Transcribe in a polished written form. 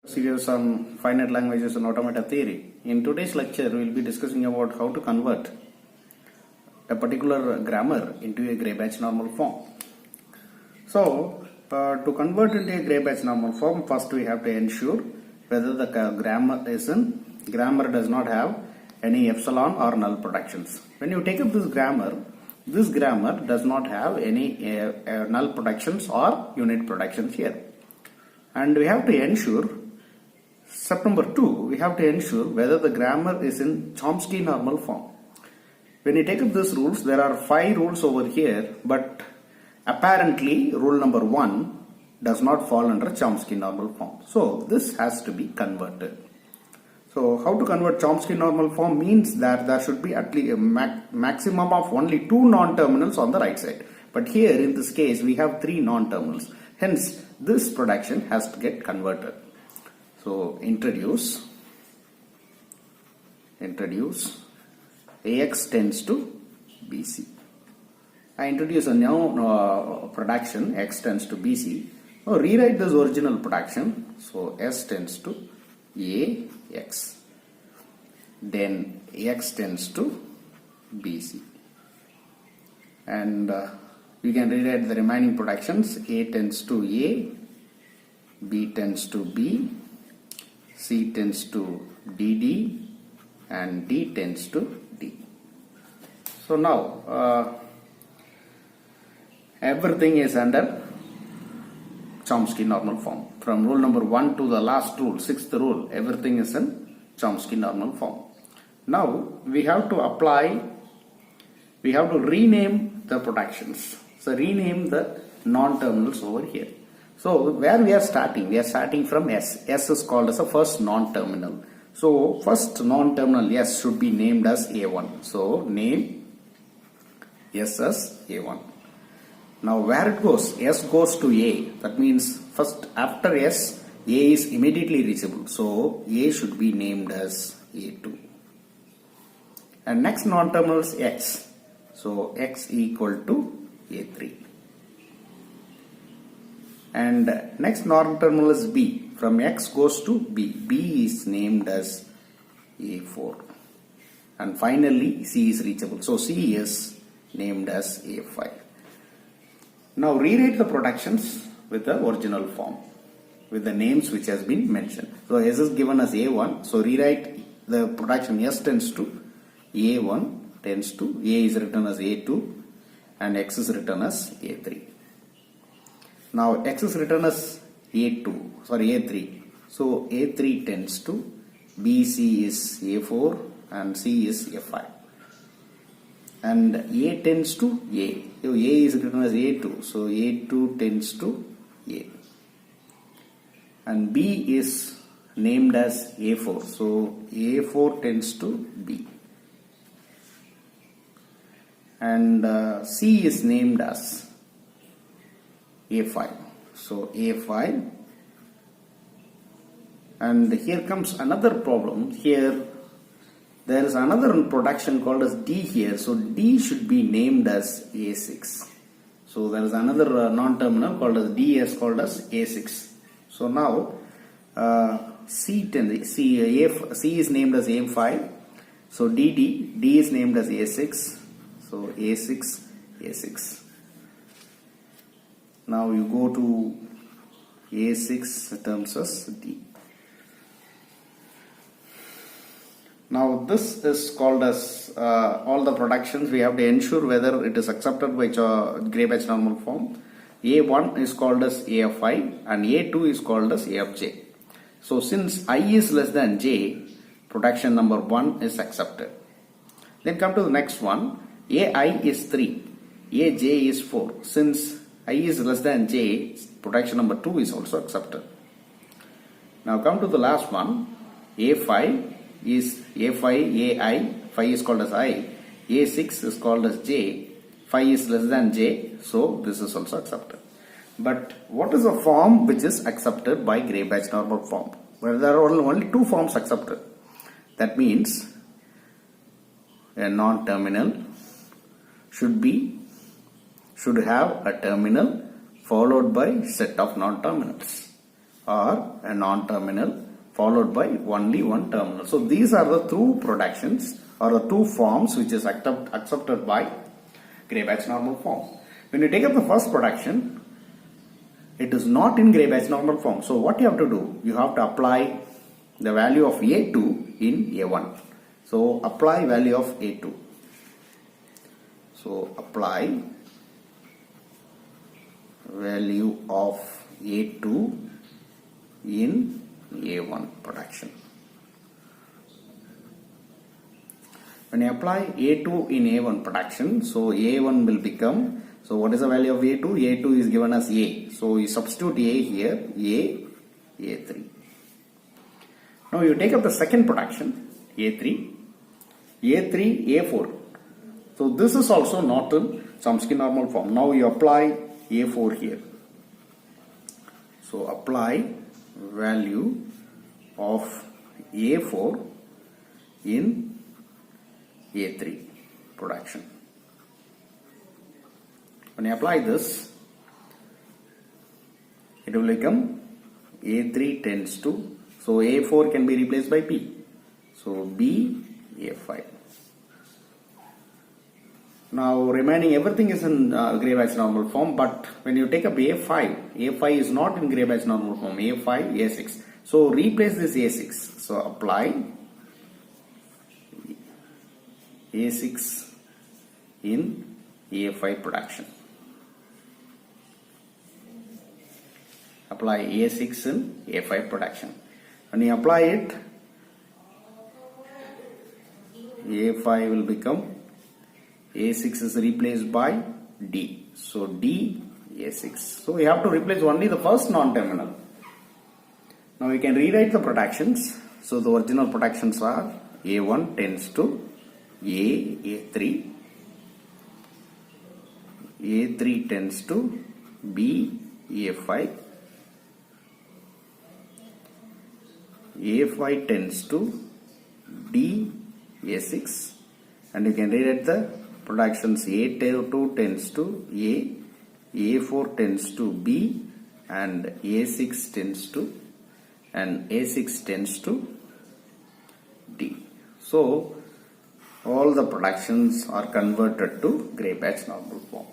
Series on finite languages and automata theory. In today's lecture, we will be discussing about how to convert a particular grammar into a Griebach normal form. So, to convert into a Griebach normal form, first we have to ensure whether the grammar does not have any epsilon or null productions. When you take up this grammar does not have any null productions or unit productions here. And we have to ensure, step number 2, we have to ensure whether the grammar is in Chomsky normal form. When you take up these rules, there are 5 rules over here, but apparently rule number 1 does not fall under Chomsky normal form. So this has to be converted. So how to convert Chomsky normal form means that there should be at least a maximum of only 2 non-terminals on the right side. But here in this case we have 3 non-terminals. Hence this production has to get converted. So introduce AX tends to BC. I introduce a new production X tends to BC. Now rewrite this original production. So S tends to AX. Then AX tends to BC. And you can rewrite the remaining productions. A tends to A, B tends to B, C tends to DD, and D tends to D. So now everything is under Chomsky normal form. From rule number 1 to the last rule, 6th rule, everything is in Chomsky normal form. Now we have to rename the productions. So rename the non-terminals over here. So where we are starting? We are starting from S. S is called as a first non-terminal. So first non-terminal S should be named as A1. So name S as A1. Now where it goes? S goes to A. That means first after S, A is immediately reachable. So A should be named as A2. And next non-terminal is X. So X equal to A3. And next non-terminal is B. From X goes to B. B is named as A4. And finally C is reachable. So C is named as A5. Now rewrite the productions with the original form, with the names which has been mentioned. So S is given as A1. So rewrite the production S tends to A1 tends to A is written as A2 and X is written as A3. Now X is written as A3. So A3 tends to BC is A4 and C is A5. And A tends to A. So A is written as A2. So A2 tends to A. And B is named as A4. So A4 tends to B. And C is named as A5. So A5. And here comes another problem. Here there is another production called as D here. So D should be named as A6. So there is another non-terminal called as D is called as A6. So now C is named as A5. So D is named as A6. So A6. Now you go to A6 terms as D. Now this is called as all the productions. We have to ensure whether it is accepted by Griebach normal form. A1 is called as A of I and A2 is called as A of J. So since I is less than J, production number 1 is accepted. Then come to the next one. AI is 3, AJ is 4. Since I is less than J, production number 2 is also accepted. Now come to the last one. A5 is A5, AI, 5 is called as I, A6 is called as J, 5 is less than J, so this is also accepted. But what is the form which is accepted by Griebach normal form? Well, there are only 2 forms accepted. That means a non-terminal should have a terminal followed by set of non-terminals. or a non-terminal followed by only one terminal. So these are the two productions or the two forms which is accepted by Griebach's normal form. When you take up the first production, it is not in Griebach's normal form. So what you have to do? You have to apply the value of A2 in A1. So apply value of A2. So apply value of A2 in A1 production. When you apply A2 in A1 production, so A1 will become, so what is the value of A2? A2 is given as A. So you substitute A here, A3. Now you take up the second production, A3, A4. So this is also not in Chomsky normal form. Now you apply A4 here. So apply value of A4 in A3 production. When you apply this, it will become A3 tends to, so A4 can be replaced by P. So B, A5. Now remaining everything is in Griebach's normal form, but when you take up A5, A5 is not in Griebach's normal form, A5, A6. So replace this A6. So apply A6 in A5 production. Apply A6 in A5 production. When you apply it, A5 will become A6 is replaced by D. So D, A6. So we have to replace only the first non-terminal. Now we can rewrite the productions. So the original productions are A1 tends to A3. A3 tends to B, A5. A5 tends to D, A6. And you can rewrite the productions A2 tends to A, A4 tends to B, and A6 tends to, and A6 tends to D. So all the productions are converted to Griebach's normal form.